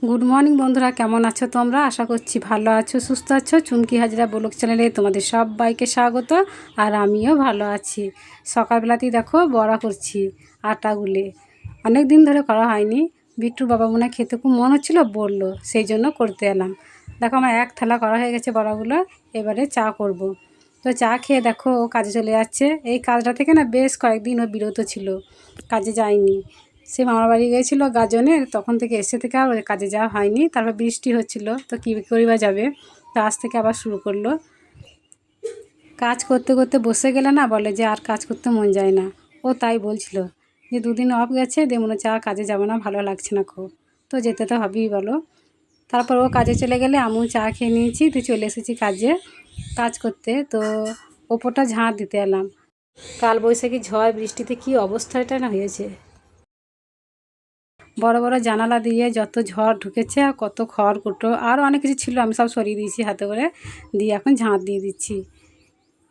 Good morning বন্ধুরা, কেমন আছো তোমরা? আশা করছি ভালো আছো, সুস্থ আছো। চুমকি হাজরা ব্লগ চ্যানেলে তোমাদের সবাইকে স্বাগত। আর আমিও ভালো আছি। সকালবেলাতেই দেখো বড়া করছি আটা গুলে, অনেক দিন ধরে করা হয়নি। বিট্টুর বাবা মনে হয় খেতে খুব মন হচ্ছিলো, বললো, সেই জন্য করতে এলাম। দেখো আমার এক থালা করা হয়ে গেছে বড়াগুলো। এবারে চা করব। তো চা খেয়ে দেখো ও কাজে চলে যাচ্ছে। এই কাজটা থেকে না বেশ কয়েকদিন ও বিরত ছিল, কাজে যায়নি। সে মামার বাড়ি গিয়েছিলো গাজনের, তখন থেকে এসে থেকে আর কাজে যাওয়া হয়নি। তারপর বৃষ্টি হচ্ছিল, তো কী করিবা যাবে, তো আজ থেকে আবার শুরু করলো। কাজ করতে করতে বসে গেলে না বলে যে আর কাজ করতে মন যায় না। ও তাই বলছিল যে দুদিন অফ গেছে, দিয়ে মনে হচ্ছে আর কাজে যাবো না, ভালো লাগছে না খুব। তো যেতে তো হবেই বলো। তারপর ও কাজে চলে গেলে আমিও চা খেয়ে নিয়েছি, তো চলে এসেছি কাজে কাজ করতে। তো ওপরটা ঝাঁট দিতে এলাম। কাল বৈশাখী ঝড় বৃষ্টিতে কী অবস্থাটা না হয়েছে। বড় বড় জানালা দিয়ে যত ঝড় ঢুকেছে, আর কত খড়কুটো আরও অনেক কিছু ছিল, আমি সব সরিয়ে দিয়েছি হাতে করে, দিয়ে এখন ঝাঁট দিয়ে দিচ্ছি।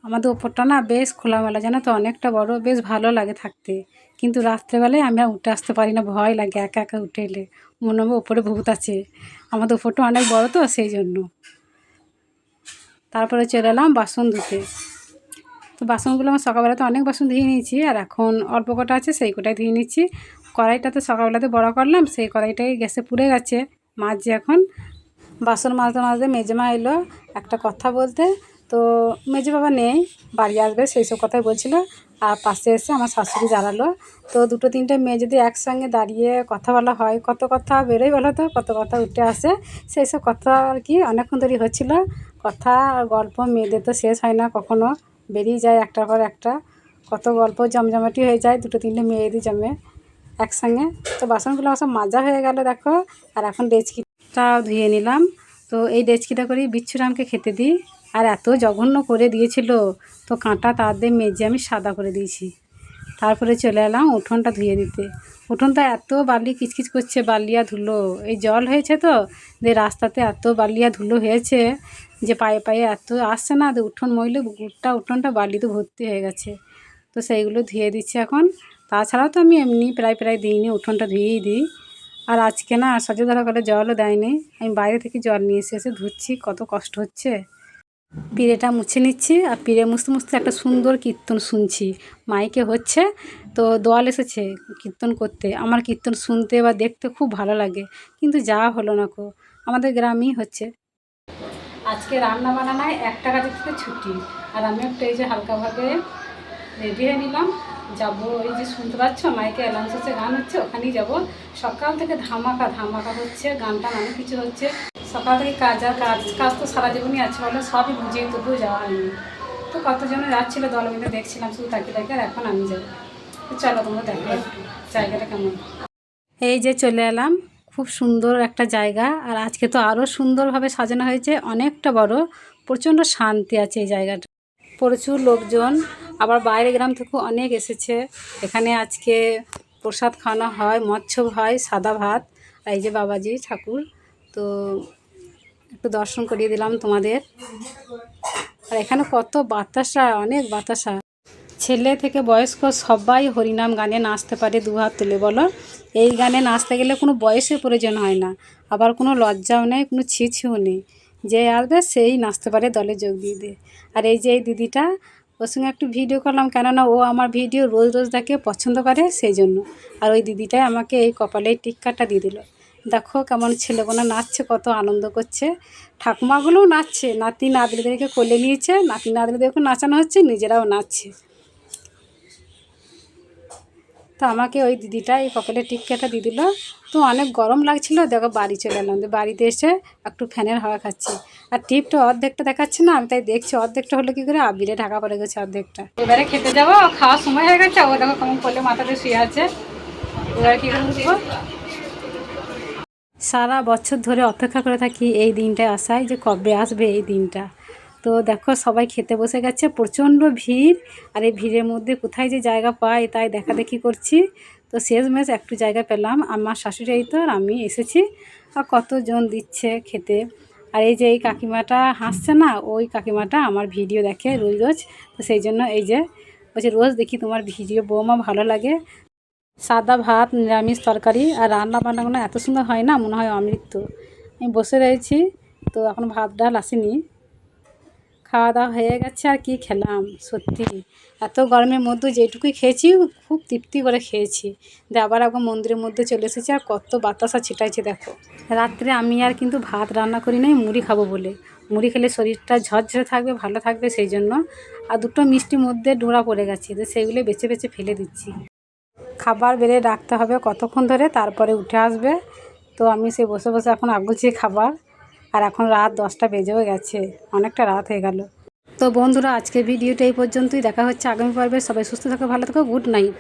আমাদের ওপরটা না বেশ খোলামেলা, জানো তো, অনেকটা বড়, বেশ ভালো লাগে থাকতে। কিন্তু রাত্রেবেলায় আমি আর উঠে আসতে পারি না, ভয় লাগে একা একা উঠে এলে, মনে হবে ওপরে ভূত আছে। আমাদের ওপরটা অনেক বড় তো, সেই জন্য। তারপরে চলে এলাম বাসন ধুতে। তো বাসনগুলো আমার সকালবেলাতে অনেক বাসন ধুয়ে নিয়েছি, আর এখন অল্প কটা আছে, সেই কটাই ধুয়ে নিচ্ছি। কড়াইটাতে সকালবেলাতে বড়া করলাম, সেই কড়াইটাই গ্যাসে পুড়ে গেছে, মাজছি এখন। বাসন মাজতে মাজতে মেজমা এলো একটা কথা বলতে। তো মেজে বাবা নেই, বাড়ি আসবে সেই সব কথাই বলছিল। আর পাশে এসে আমার শাশুড়ি দাঁড়ালো। তো দুটো তিনটে মেয়ে যদি একসঙ্গে দাঁড়িয়ে কথা বলা হয়, কত কথা বেরোয় বলো তো, কত কথা উঠে আসে। সেই সব কথা আর কি অনেকক্ষণ ধরে হচ্ছিলো। কথা আর গল্প মেয়েদের তো শেষ হয় না কখনো, বেরিয়ে যায় একটার পর একটা। কত গল্প জমজমাটি হয়ে যায় দুটো তিনটে মেয়েদের জমে একসঙ্গে। তো বাসনগুলো আমার সব মাজা হয়ে গেল দেখো। আর এখন ডেচকিটাও ধুয়ে নিলাম। তো এই ডেচকিটা করেই বিচ্ছুরামকে খেতে দিই। আর এত জঘন্য করে দিয়েছিল, তো কাঁটা তার দিয়ে মেজে আমি সাদা করে দিয়েছি। তারপরে চলে এলাম উঠোনটা ধুয়ে দিতে। উঠোনটা এত বালি কিচকিচ করছে, বালিয়া ধুলো, এই জল হয়েছে তো, যে রাস্তাতে এত বালিয়া ধুলো হয়েছে যে পায়ে পায়ে এত আসছে না, উঠোন মইলে গোটা উঠোনটা বালিতে ভর্তি হয়ে গেছে। তো সেইগুলো ধুয়ে দিচ্ছি এখন। তাছাড়াও তো আমি এমনি প্রায় দিইনি, উঠোনটা ধুয়েই দিই। আর আজকে না সজোধারা করে জলও দেয়নি, আমি বাইরে থেকে জল নিয়ে এসে ধুচ্ছি, কত কষ্ট হচ্ছে। পিঁড়েটা মুছে নিচ্ছি, আর পিঁড়ে মুছতে মুছতে একটা সুন্দর কীর্তন শুনছি, মাইকে হচ্ছে। তো দল এসেছে কীর্তন করতে, আমার কীর্তন শুনতে বা দেখতে খুব ভালো লাগে, কিন্তু যাওয়া হলো না কো, আমাদের গ্রামেই হচ্ছে। আজকে রান্না বান্নায় একটা কাজের থেকে ছুটি। আর আমি একটা এই যে হালকাভাবে রেডি হয়ে নিলাম, যাবো এই যে শুনতে পাচ্ছ মাইকে অ্যালাউন্স হচ্ছে, গান হচ্ছে, ওখানেই যাব। সকাল থেকে ধামাকা ধামাকা হচ্ছে, গানটা অনেক কিছু হচ্ছে। সকাল থেকে কাজ, আর কাজ কাজ তো সারা জীবনই আছে বলে, সবই বুঝিয়ে তবুও যাওয়া হয়নি। তো কতজনে যাচ্ছিলো দল মিলে, দেখছিলাম শুধু তাকিয়ে তাকিয়ে। আর এখন আমি যাবো। তো চলো তোমরা দেখো একটু জায়গাটা কেমন। এই যে চলে এলাম, খুব সুন্দর একটা জায়গা। আর আজকে তো আরও সুন্দরভাবে সাজানো হয়েছে, অনেকটা বড়, প্রচণ্ড শান্তি আছে এই জায়গাটা, প্রচুর লোকজন। আবার বাইরে গ্রাম থেকেও অনেক এসেছে এখানে। আজকে প্রসাদ খাওয়ানো হয়, মৎস্য হয়, সাদা ভাত। আর এই যে বাবাজি ঠাকুর, তো একটু দর্শন করিয়ে দিলাম তোমাদের। আর এখানে কত বাতাসা, অনেক বাতাসা। ছেলে থেকে বয়স্ক সবাই হরিনাম গানে নাচতে পারে, দু হাত তুলে বলো। এই গানে নাচতে গেলে কোনো বয়সের প্রয়োজন হয় না, আবার কোনো লজ্জাও নেই, কোনো ছিছিও নেই। যে আসবে সেই নাচতে পারে, দলে যোগ দিয়ে দিয়ে। আর এই যে এই দিদিটা, ওর সঙ্গে একটু ভিডিও করলাম, কেননা ও আমার ভিডিও রোজ রোজ দেখে, পছন্দ করে, সেই জন্য। আর ওই দিদিটাই আমাকে এই কপালে টিক্কাটা দিয়ে দিল। দেখো কেমন ছেলেগুলো নাচছে, কত আনন্দ করছে। ঠাকুমাগুলোও নাচছে, নাতি নাতনিদেরকে কোলে নিয়েছে, নাতি নাতনিদেরকে নাচানো হচ্ছে, নিজেরাও নাচছে। তো আমাকে ওই দিদিটা এই কপালে টিক্কাটা দিয়ে দিল। তো অনেক গরম লাগছিলো, দেখো বাড়ি চলে এলাম। বাড়িতে এসে একটু ফ্যানের হাওয়া খাচ্ছি। আর টিপটা অর্ধেকটা দেখাচ্ছে না, আমি তাই দেখছি অর্ধেকটা হলো কী করে, আবিরে ঢাকা পড়ে গেছে অর্ধেকটা। এবারে খেতে যাবো, খাওয়ার সময় হয়ে গেছে। ও দেখো কেমন করলে মাথাতে শুয়ে আছে। এবারে কী করে দেবো। সারা বছর ধরে অপেক্ষা করে থাকি এই দিনটায় আসায়, যে কবে আসবে এই দিনটা। তো দেখো সবাই খেতে বসে গেছে, প্রচণ্ড ভিড়। আর এই ভিড়ের মধ্যে কোথায় যে জায়গা পাই তাই দেখাদেখি করছি। তো শেষমেশ একটু জায়গা পেলাম, আমার শাশুড়ি এই তো, আর আমি এসেছি। আর কতজন দিচ্ছে খেতে। আর এই যে এই কাকিমাটা হাসছে না, ওই কাকিমাটা আমার ভিডিও দেখে রোজ রোজ। তো সেই জন্য এই যে বলছে, রোজ দেখি তোমার ভিডিও বৌমা, ভালো লাগে। সাদা ভাত, নিরামিষ তরকারি, আর রান্না বান্নাগুলো এত সুন্দর হয় না, মনে হয় অমৃত। আমি বসে রয়েছি, তো এখন ভাত ডাল আসেনি, খাওয়া দাওয়া হয়ে গেছে। আর কি খেলাম সত্যি, এত গরমের মধ্যে যেটুকুই খেয়েছি খুব তৃপ্তি করে খেয়েছি। দিয়ে আবার একবার মন্দিরের মধ্যে চলে এসেছি, আর কত বাতাসা ছিটাইছে দেখো। রাত্রে আমি আর কিন্তু ভাত রান্না করি নাই, মুড়ি খাবো বলে। মুড়ি খেলে শরীরটা ঝরঝরে থাকবে, ভালো থাকবে, সেই জন্য। আর দুটো মিষ্টির মধ্যে ডোরা পড়ে গেছে, তো সেইগুলো বেছে বেছে ফেলে দিচ্ছি। খাবার বেড়ে রাখতে হবে কতক্ষণ ধরে, তারপরে উঠে আসবে। তো আমি সে বসে বসে এখন আগুছি খাবার। আর এখন রাত 10টা বেজেও গেছে, অনেকটা রাত হয়ে গেল। তো বন্ধুরা, আজকের ভিডিওটা এই পর্যন্তই। দেখা হচ্ছে আগামী পর্বে। সবাই সুস্থ থাকো, ভালো থাকো, গুড নাইট।